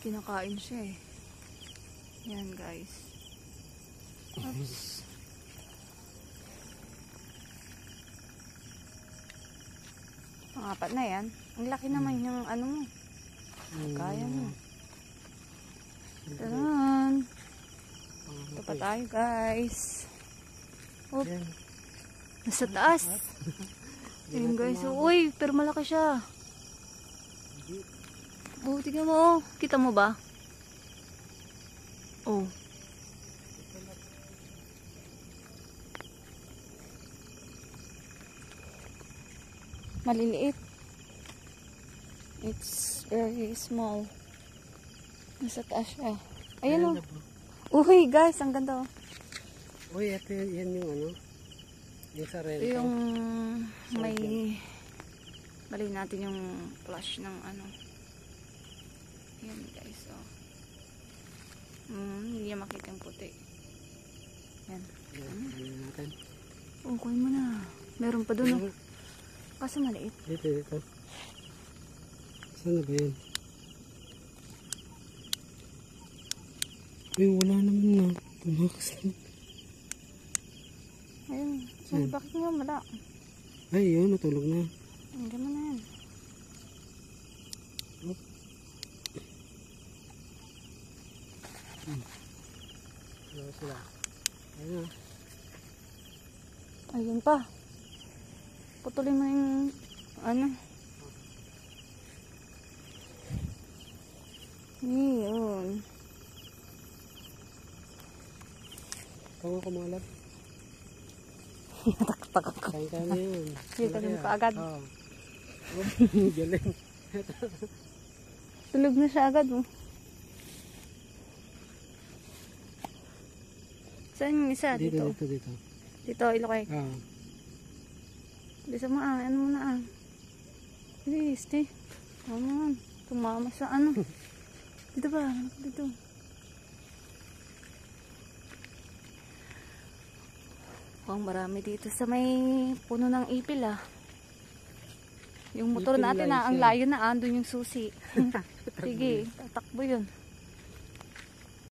kinakain siya eh. Yan guys. Oops. Pangapat na yan. Ang laki naman yung ano mo. Kaya mo. Taran. Ito pa tayo guys. Oop. Nasa taas. Ayun guys. Uy, pero malaki siya. Oh, tingnan mo. Kita mo ba? Oh. Maliliit. It's very small. Nasa taas siya. Ayan oh. Uy guys, ang ganda oh. Uy, ito yan yung ano. Yung sarento. Yung may bali natin yung flash ng ano. Ayan guys oh. Hindi niya makita yung puti. Yan. Yan natin. Oh, kuhin mo na. Meron pa doon oh. Kaso maliit. Dito. Saan na ba yan? Uy, wala naman na. Tumakas lang. Ayun. Saan? Bakit nga wala? Ay, yun. Natulog na. Hindi mo na yan. Oh. Wala sila. Ayun na. Ayun pa. Putulin mo yung ano. Yun. Kung ako kumalap. Takak ko. Kain na yun. Dito din pa agad. Oo. Galing. Tulog na siya agad mo. Saan yung isa? Dito. Dito, ilokay. Oo. Bisa mo ano mo na Please, come on. Tumama sa ano. Dito ba? Dito. Mukhang marami dito sa may puno ng ipil ah. Yung motor natin ang layo na andun yung susi. Sige, tatakbo yun.